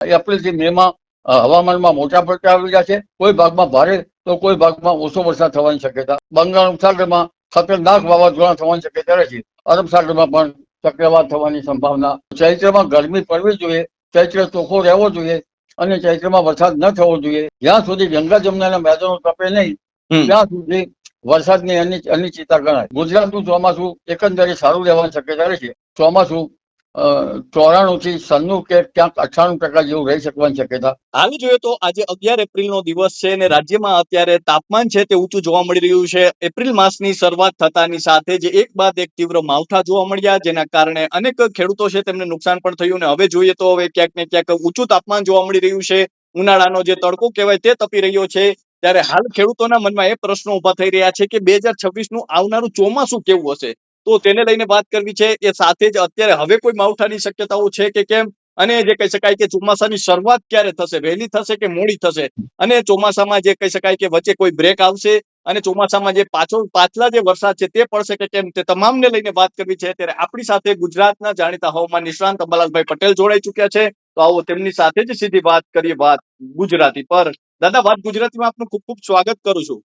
એપ્રિલથી મેમાં હવામાનમાં મોટા પડતા આવી રહ્યા છે. કોઈ ભાગમાં ભારે તો કોઈ ભાગમાં ઓછો વરસાદ થવાની શક્યતા. બંગાળ ઉપસાગરમાં ખતરનાક વાવાઝોડા થવાની શક્યતા રહે છે. અરબ સાગરમાં પણ ચક્રવાત થવાની સંભાવના. ચૈત્રમાં ગરમી પડવી જોઈએ, ચૈત્ર ચોખ્ખો રહેવો જોઈએ અને ચૈત્રમાં વરસાદ ન થવો જોઈએ. જ્યાં સુધી ગંગા જમુનાના મેદાનો તપે નહીં ત્યાં સુધી વરસાદની અનિશ્ચિતતા ગણાય. ગુજરાતનું ચોમાસું એકંદરે સારું રહેવાની શક્યતા રહે છે. ચોમાસું 94 થી 96 કે ક્યાંક 98% જેવું રહી શકવાની શક્યતા. હાલ જોઈએ તો આજે 11 એપ્રિલનો દિવસ છે અને રાજ્યમાં અત્યારે તાપમાન છે તે ઊંચું જોવા મળી રહ્યું છે. એપ્રિલ માસની શરૂઆત થતાની સાથે જ એક બાદ એક તીવ્ર માવઠા જોવા મળ્યા, જેના કારણે અનેક ખેડૂતો છે તેમને નુકસાન પણ થયું. અને હવે જોઈએ તો હવે ક્યાંક ને ક્યાંક ઊંચું તાપમાન જોવા મળી રહ્યું છે. ઉનાળાનો જે તડકો કહેવાય તે તપી રહ્યો છે. ત્યારે હાલ ખેડૂતોના મનમાં એ પ્રશ્નો ઉભા થઈ રહ્યા છે કે 2026 નું આવનારું ચોમાસું કેવું હશે. તો તેને લઈને વાત કરવી છે. એ સાથે જ અત્યારે હવે કોઈ માવઠાની શક્યતાઓ છે કે કેમ, અને જે કહી શકાય કે ચોમાસાની શરૂઆત ક્યારે થશે, વહેલી થશે કે મોડી થશે, અને ચોમાસામાં જે કહી શકાય કે વચ્ચે કોઈ બ્રેક આવશે, અને ચોમાસામાં જે પાછલા જે વરસાદ છે તે પડશે કે કેમ, તે તમામને લઈને વાત કરવી છે. ત્યારે આપણી સાથે ગુજરાતના જાણીતા હવામાન નિષ્ણાંત અંબાલાલભાઈ પટેલ જોડાઈ ચુક્યા છે. તો આવો તેમની સાથે જ સીધી વાત કરીએ, વાત ગુજરાતી પર. દાદા, વાત ગુજરાતીમાં આપનું ખૂબ ખૂબ સ્વાગત કરું છું.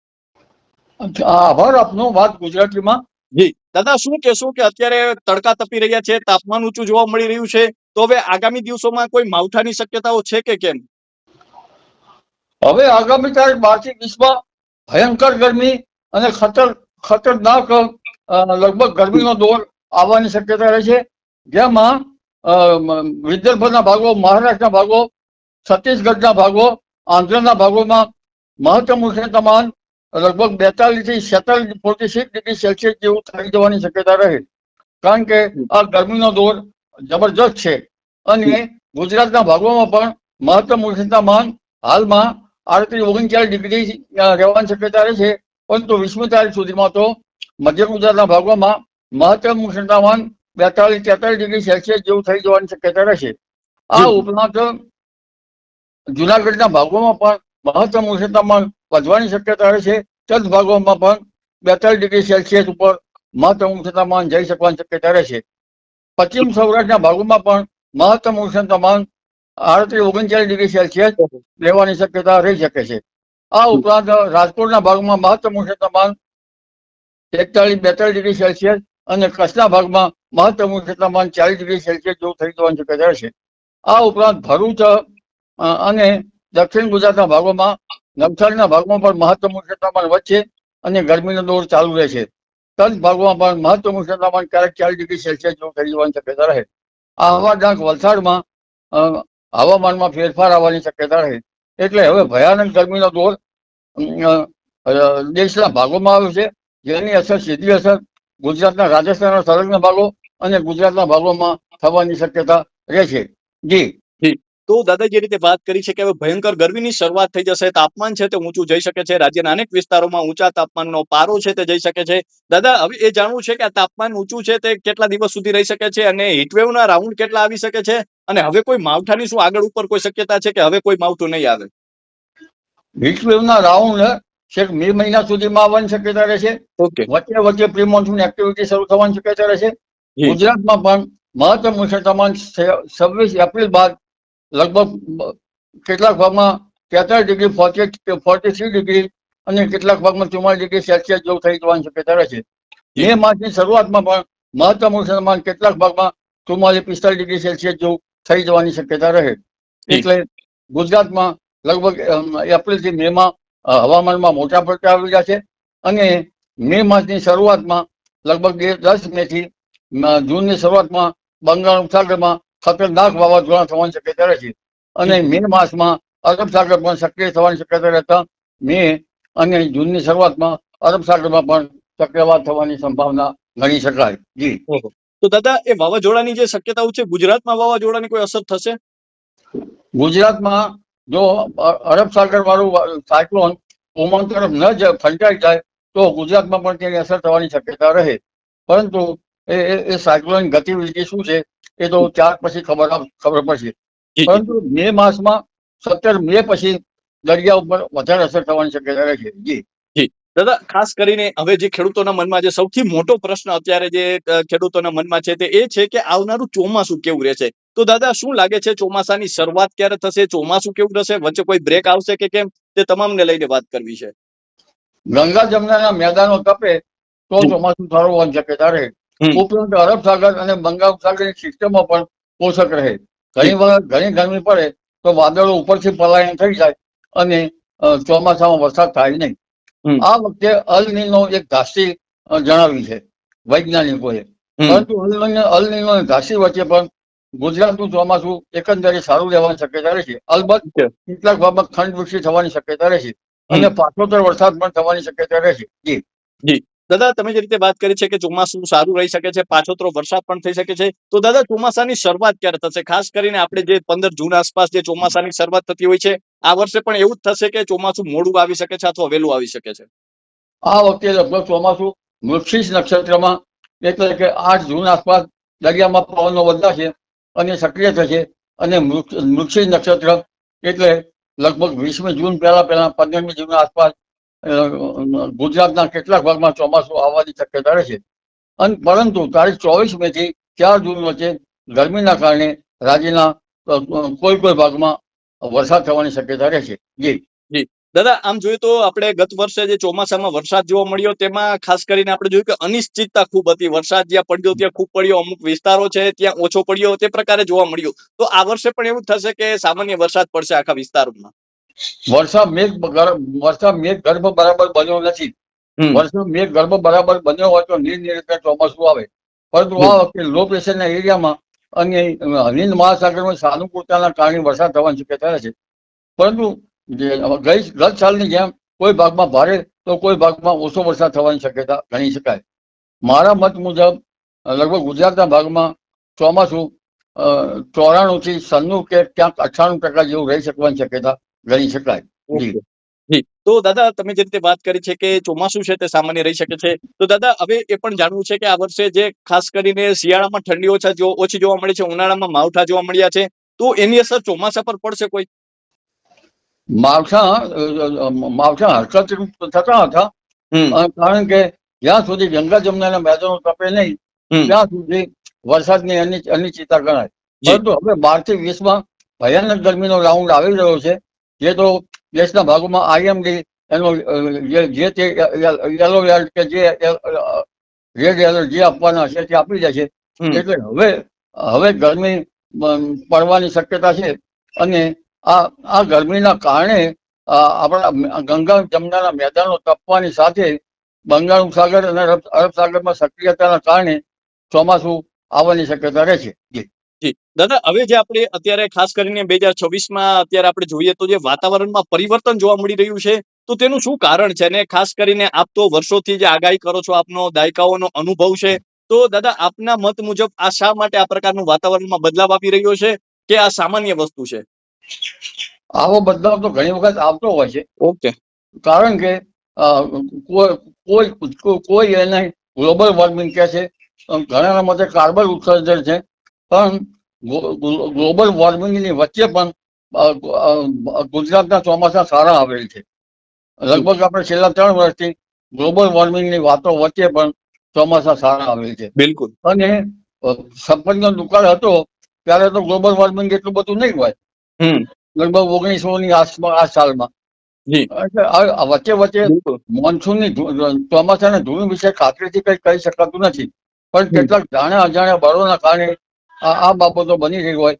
આભાર આપનો. વાત ગુજરાતીમાં. જી દાદા, શું કહેશો કે અત્યારે તડકા તપી રહ્યા છે, તાપમાન ઊંચું જોવા મળી રહ્યું છે, તો હવે આગામી દિવસોમાં કોઈ માવઠાની શક્યતાઓ છે કે કેમ? હવે આગામી તારીખ 12 થી 20 ભયંકર ગરમી અને ખતરનાક લગભગ ગરમીનો દોર આવવાની શક્યતા રહે છે. જેમાં વિદર્ભના ભાગો, મહારાષ્ટ્રના ભાગો, છત્તીસગઢના ભાગો, આંધ્રના ભાગોમાં મહત્તમ ઉષ્ણતામાન લગભગ 42 થી 46 ડિગ્રી સેલ્સિયસ જેવું થઈ જવાની શક્યતા રહે. કારણ કે આ ગરમીનો દોર જબરજસ્ત છે. અને ગુજરાતના ભાગોમાં પણ મહત્તમ ઉષ્ણતામાન હાલમાં 38-39 ડિગ્રી રહેવાની શક્યતા રહે છે. પરંતુ 20મી તારીખ સુધીમાં તો મધ્ય ગુજરાતના ભાગોમાં મહત્તમ ઉષ્ણતામાન 42-43 ડિગ્રી સેલ્સિયસ જેવું થઈ જવાની શક્યતા રહેશે. આ ઉપરાંત જુનાગઢના ભાગોમાં પણ મહત્તમ ઉષ્ણતામાન વધવાની શક્યતા રહે છે. કચ્છ ભાગોમાં પણ 42 ડિગ્રી સેલ્સિયસ ઉપર મહત્તમ ઉષ્ણતામાન જઈ શકવાની શક્યતા રહેશે. પશ્ચિમ સૌરાષ્ટ્રના ભાગોમાં પણ મહત્તમ ઉષ્ણતામાન 38-39 ડિગ્રી સેલ્સિયસ રહેવાની શક્યતા રહી શકે છે. આ ઉપરાંત રાજકોટના ભાગમાં મહત્તમ ઉષ્ણતામાન 41-42 ડિગ્રી સેલ્સિયસ અને કચ્છના ભાગમાં મહત્તમ ઉષ્ણતામાન 40 ડિગ્રી સેલ્સિયસ જેવું થઈ જવાની શક્યતા રહેશે. આ ઉપરાંત ભરૂચ અને દક્ષિણ ગુજરાતના ભાગોમાં, નવસારીના ભાગમાં પણ મહત્તમ ઉષ્ણતામાન વધશે અને ગરમીનો દોર ચાલુ રહેશે. કચ્છ ભાગમાં પણ મહત્તમ ઉષ્ણતામાન ક્યારેક 40 ડિગ્રી સેલ્સિયસ જેવું થઈ જવાની શક્યતા રહે. આહવા, ડાંગ, વલસાડમાં હવામાનમાં ફેરફાર આવવાની શક્યતા રહે. એટલે હવે ભયાનક ગરમીનો દોર દેશના ભાગોમાં આવ્યો છે, જેની અસર, સીધી અસર ગુજરાતના રાજસ્થાનના સંલગ્ન ભાગો અને ગુજરાતના ભાગોમાં થવાની શક્યતા રહે છે. જી. તો દાદા, જે રીતે વાત કરી છે કે હવે ભયંકર ગરમીની શરૂઆત થઈ જશે, તાપમાન છે તે ઊંચું જઈ શકે છે, રાજ્યના અનેક વિસ્તારોમાં ઊંચા તાપમાનનો પારો છે તે જઈ શકે છે. દાદા, હવે એ જાણવું છે કે આ તાપમાન ઊંચું છે તે કેટલા દિવસ સુધી રહી શકે છે, અને હીટવેવના રાઉન્ડ કેટલા આવી શકે છે, અને હવે કોઈ માવઠાની શું આગળ ઉપર કોઈ શક્યતા છે કે હવે કોઈ માવઠું નહીં આવે? હીટવેવના રાઉન્ડ છેક મે મહિના સુધીમાં આવવાની શક્યતા રહેશે. વચ્ચે વચ્ચે પ્રી મોન્સૂન એક્ટિવિટી શરૂ થવાની શક્યતા રહેશે. ગુજરાતમાં પણ મહત્તમ ઉષ્ણતામાન 26 એપ્રિલ બાદ લગભગ કેટલાક ભાગમાં 43 ડિગ્રી, 43 ડિગ્રી અને કેટલાક ભાગમાં 44 ડિગ્રી સેલ્સિયસ જેવું થઈ જવાની શક્યતા રહેશે. મે માસની શરૂઆતમાં પણ મહત્તમ ઉષ્ણતામાન કેટલાક ભાગમાં 44-45 ડિગ્રી સેલ્સિયસ જેવું થઈ જવાની શક્યતા રહે. એટલે ગુજરાતમાં લગભગ એપ્રિલથી મેમાં હવામાનમાં મોટા પડતા આવી રહ્યા છે. અને મે માસની શરૂઆતમાં લગભગ 10 મેથી જૂનની શરૂઆતમાં બંગાળ ઉપસાગરમાં ખતરનાક વાવાઝોડા થવાની શક્યતા રહે છે. અને મે માસમાં અરબ સાગર પણ સક્રિય થવાની શક્યતા રહેતા મે અને જૂનની શરૂઆતમાં અરબ સાગરમાં પણ ચક્રવાત થવાની સંભાવના ગણી શકાય. જી. તો દાદા, એ વાવાઝોડાની જે શક્યતાઓ છે, ગુજરાતમાં વાવાઝોડાની કોઈ અસર થશે? ગુજરાતમાં જો અરબ સાગર વાળું સાયક્લોન ઓમાન તરફ ન ફંટાઈ જાય તો ગુજરાતમાં પણ તેની અસર થવાની શક્યતા રહે. પરંતુ એ સાયક્લોન ગતિવિધિ શું છે એ તો ત્યાર પછી ખબર પડશે. પરંતુ મે માસમાં 17 મે પછી દરિયા ઉપર વધારે અસર થવાની શક્યતા રહે છે. જી. દાદા, ખાસ કરીને હવે જે ખેડૂતોના મનમાં જે સૌથી મોટો પ્રશ્ન અત્યારે જે ખેડૂતોના મનમાં છે તે એ છે કે આવનારું ચોમાસું કેવું રહેશે. તો દાદા શું લાગે છે ચોમાસાની શરૂઆત ક્યારે થશે, ચોમાસું કેવું રહેશે, વચ્ચે કોઈ બ્રેક આવશે કે કેમ, તે તમામને લઈને વાત કરવી છે. ગંગા જમનાના મેદાનો તપે તો ચોમાસું સારું હોવાની શક્યતા રહે. ઉપરાંત અરબ સાગર અને બંગાળ સાગરની સિસ્ટમો પણ પોષક રહે. ઘણી વખત ઘણી ગરમી પડે તો વાદળો ઉપરથી પલાયન થઈ જાય અને ચોમાસામાં વરસાદ થાય નહીં. આ વખતે અલ નીનો એક ઘાસી જણાવી છે વૈજ્ઞાનિકોએ. પરંતુ અલ નીનો અને ઘાસી વચ્ચે પણ ગુજરાતનું ચોમાસું એકંદરે સારું રહેવાની શક્યતા રહેશે. અલબત્ત કેટલાક ભાગમાં ખંડવૃષ્ટિ થવાની શક્યતા રહેશે અને પાછોતર વરસાદ પણ થવાની શક્યતા રહેશે. જી દાદા, તમે જે રીતે વાત કરી છે કે ચોમાસું સારું રહી શકે છે, પાછોતરો વરસાદ પણ થઈ શકે છે, તો દાદા ચોમાસાની શરૂઆત ક્યારે થશે? ખાસ કરીને આપણે જે 15 જૂન આસપાસ જે ચોમાસાની શરૂઆત થતી હોય છે, આ વર્ષે પણ એવું જ થશે કે ચોમાસું મોડું આવી શકે છે અથવા વહેલું આવી શકે છે? આ વખતે લગભગ ચોમાસું વૃક્ષિસ નક્ષત્રમાં એટલે કે 8 જૂન આસપાસ દરિયામાં પવનો વધશે અને સક્રિય થશે અને વૃક્ષિસ નક્ષત્ર એટલે લગભગ 20મી જૂન પહેલા 15મી જૂન આસપાસ ગુજરાતના કેટલાક ભાગમાં ચોમાસું આવવાની શક્યતા રહેશે. અને પરંતુ તારીખ 24 મે થી 4 જૂન વચ્ચે ગરમીના કારણે રાજ્યના કોઈ ભાગમાં વરસાદ થવાની શક્યતા રહેશે. જી દાદા, આમ જોઈએ તો આપણે ગત વર્ષે જે ચોમાસામાં વરસાદ જોવા મળ્યો તેમાં ખાસ કરીને આપણે જોયું કે અનિશ્ચિતતા ખૂબ હતી. વરસાદ જ્યાં પડ્યો ત્યાં ખૂબ પડ્યો, અમુક વિસ્તારો છે ત્યાં ઓછો પડ્યો, તે પ્રકારે જોવા મળ્યું. તો આ વર્ષે પણ એવું થશે કે સામાન્ય વરસાદ પડશે આખા વિસ્તારોમાં? વરસાદ મેઘ ગર્ભ બરાબર બન્યો નથી. વરસાદ મેઘ ગર્ભ બરાબર બન્યો હોય તો નિર્નિરીક્ષણ ચોમાસું આવે. પરંતુ આ વખતે લો પ્રેશરના એરિયામાં અને હિન્દ મહાસાગરમાં સાનુકૂળતાના કારણે વરસાદ થવાની શક્યતા છે. પરંતુ ગત સાલની જેમ કોઈ ભાગમાં ભારે તો કોઈ ભાગમાં ઓછો વરસાદ થવાની શક્યતા ગણી શકાય. મારા મત મુજબ લગભગ ગુજરાતના ભાગમાં ચોમાસું 94 થી 96 કે ક્યાંક 98% જેવું રહી શકવાની શક્યતા ગણી શકાય. જી તો દાદા, તમે જે રીતે વાત કરી છે કે ચોમાસું છે તે સામાન્ય રહી શકે છે, તો દાદા હવે એ પણ જાણવું છે કે આ વર્ષે જે ખાસ કરીને શિયાળામાં ઠંડી ઓછી જોવા મળી છે, ઉનાળામાં માવઠા જોવા મળ્યા છે, તો એની અસર ચોમાસા પર પડશે કોઈ? માવઠા હરકત થતા હતા, કારણ કે જ્યાં સુધી ગંગા જમનાના મેદાનો તપે નહીં ત્યાં સુધી વરસાદની અનિશ્ચિતતા ગણાય. પરંતુ હવે 12 થી 20માં ભયાનક ગરમીનો રાઉન્ડ આવી રહ્યો છે, જે તો દેશના ભાગોમાં IMD એનો જે તે યલો એલર્ટ કે જે રેડ એલર્ટ જે આપવાના છે તે આપી જાય છે. એટલે હવે ગરમી પડવાની શક્યતા છે અને આ ગરમીના કારણે આપણા ગંગા જમનાના મેદાનો તપવાની સાથે બંગાળ સાગર અને અરબ સાગરમાં સક્રિયતાના કારણે ચોમાસું આવવાની શક્યતા રહે છે. દાદા, હવે જે આપણે અત્યારે ખાસ કરીને 2026માં અત્યારે આપણે જોઈએ તો જે વાતાવરણમાં પરિવર્તન જોવા મળી રહ્યું છે, તો તેનું શું કારણ છે? અને ખાસ કરીને આપ તો વર્ષોથી જે આગાહી કરો છો, આપનો દાયકાઓનો અનુભવ છે, તો દાદા આપના મત મુજબ આ શા માટે આ પ્રકારનું વાતાવરણમાં બદલાવ આવી રહ્યો છે કે આ સામાન્ય વસ્તુ છે? આવો બદલાવ તો ઘણી વખત આવતો હોય છે. ઓકે. કારણ કે કોઈ એને ગ્લોબલ વોર્મિંગ કહે છે, ઘણાના મતે કાર્બન ઉત્સર્જન છે, પણ ગ્લોબલ વોર્મિંગની વચ્ચે પણ ગુજરાતના ચોમાસા સારા આવેલ છે. લગભગ આપણે છેલ્લા 3 વર્ષથી ગ્લોબલ વોર્મિંગની વાતો વચ્ચે પણ ચોમાસા સારા આવેલ છે. બિલકુલ. અને સફરનો દુકાળ હતો ત્યારે તો ગ્લોબલ વોર્મિંગ એટલું બધું નહીં હોય, લગભગ 1900ની આસપાસ આ સાલમાં. વચ્ચે મોન્સૂનની ચોમાસાની ધૂળ વિશે ખાતરીથી કઈ કહી શકાતું નથી, પણ કેટલાક જાણ્યા અજાણ્યા બળોના કારણે આ બાબતો બની રહી હોય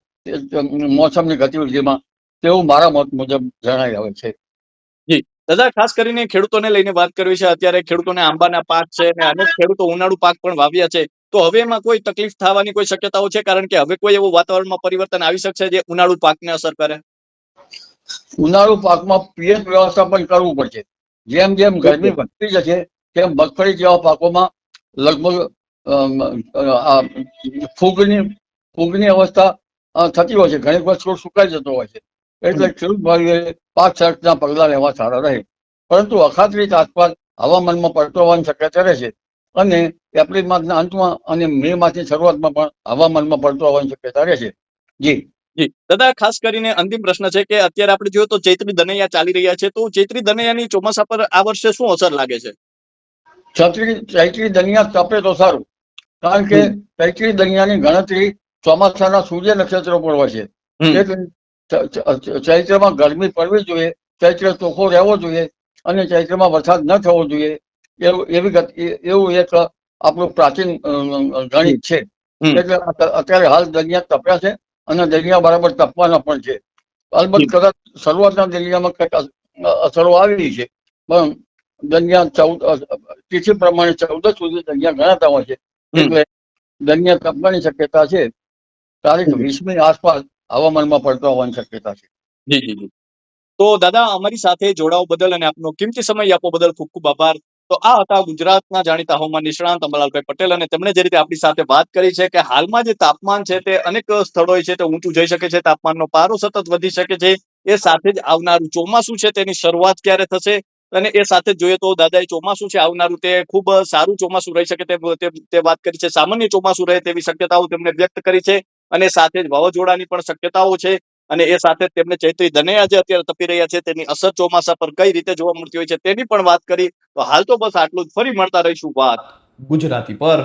મોસમની ગતિવિધિમાં, તેવું મારા મત મુજબ જણાઈ આવે છે. જી દાદા, ખાસ કરીને ખેડૂતોને લઈને વાત કરવી છે. અત્યારે ખેડૂતોને આંબાના પાક છે અને અનેક ખેડૂતો ઉનાળુ પાક પણ વાવ્યા છે, તો હવે એમાં કોઈ તકલીફ થવાની કોઈ શક્યતાઓ છે? કારણ કે હવે કોઈ એવું વાતાવરણમાં પરિવર્તન આવી શકશે જે ઉનાળુ પાકને અસર કરે? ઉનાળુ પાકમાં પિયત વ્યવસ્થાપન કરવું પડશે. જેમ જેમ ગરમી વધતી જશે તેમ મગફળી જેવા પાકોમાં લગભગ ફૂગની અવસ્થા થતી હોય છે. ઘણી વખત છોડ સુકાઈ જતો હોય છે. એટલે ખેડૂત ભાઈઓએ પાક સર્જના પગલાં લેવા સારા રહે. પરંતુ અખાત્રિત આસપાસ હવામાનમાં પલટો હોવાની શક્યતા રહેશે અને એપ્રિલ માસના અંતમાં અને મે માસની શરૂઆતમાં પણ હવામાનમાં પલટો હોવાની શક્યતા રહેશે. જી દાદા, ખાસ કરીને અંતિમ પ્રશ્ન છે કે અત્યારે આપણે જોઈએ તો ચૈત્રી દનૈયા ચાલી રહ્યા છે, તો ચૈત્રી દનૈયાની ચોમાસા પર આ વર્ષે શું અસર લાગે છે? ચૈત્રી દનિયા તપે તો સારું, કારણ કે ચૈત્રી દનિયાની ગણતરી ચોમાસાના સૂર્ય નક્ષત્રો પડવા છે. એટલે ચૈત્રમાં ગરમી પડવી જોઈએ, ચૈત્ર ચોખ્ખો રહેવો જોઈએ અને ચૈત્રમાં વરસાદ ન થવો જોઈએ, એવું એક આપણું પ્રાચીન ગણિત છે. એટલે અત્યારે હાલ દરિયા તપ્યા છે અને દરિયા બરાબર તપવાના પણ છે. અલબત્ત કદાચ શરૂઆતના દરિયામાં કંઈક અસરો આવી છે, પણ દરિયા તિથિ પ્રમાણે 14 સુધી દરિયા ગણાતા હોય છે. એટલે દરિયા તપવાની શક્યતા છે. તારીખ 20મી આસપાસ હવામાનમાં પડતો હોવાની શક્યતા છે. જી જી જી. તો દાદા, અમારી સાથે જોડાવા બદલ અને આપનો કિંમતી સમય આપવા બદલ ખૂબ ખૂબ આભાર. તો આ હતા ગુજરાતના જાણીતા હવામાન નિષ્ણાંત અંબાલાલભાઈ પટેલ, અને તેમણે જે રીતે આપણી સાથે વાત કરી છે કે હાલમાં જે તાપમાન છે તે અનેક સ્થળોએ છે તે ઊંચું જઈ શકે છે, તાપમાનનો પારો સતત વધી શકે છે. એ સાથે જ આવનારું ચોમાસું છે તેની શરૂઆત ક્યારે થશે, અને એ સાથે જ જોઈએ તો દાદાએ ચોમાસું છે આવનારું તે ખૂબ સારું ચોમાસું રહી શકે તે વાત કરી છે. સામાન્ય ચોમાસું રહે તેવી શક્યતાઓ તેમણે વ્યક્ત કરી છે, અને સાથે જ વાવાઝોડાની પણ શક્યતાઓ છે. અને એ સાથે તેમને ચૈત્રી ધનૈયા જે અત્યારે તપી રહ્યા છે તેની અસર ચોમાસા પર કઈ રીતે જોવા મળતી હોય છે તેની પણ વાત કરી. તો હાલ તો બસ આટલું જ. ફરી મળતા રહીશું વાત ગુજરાતી પર.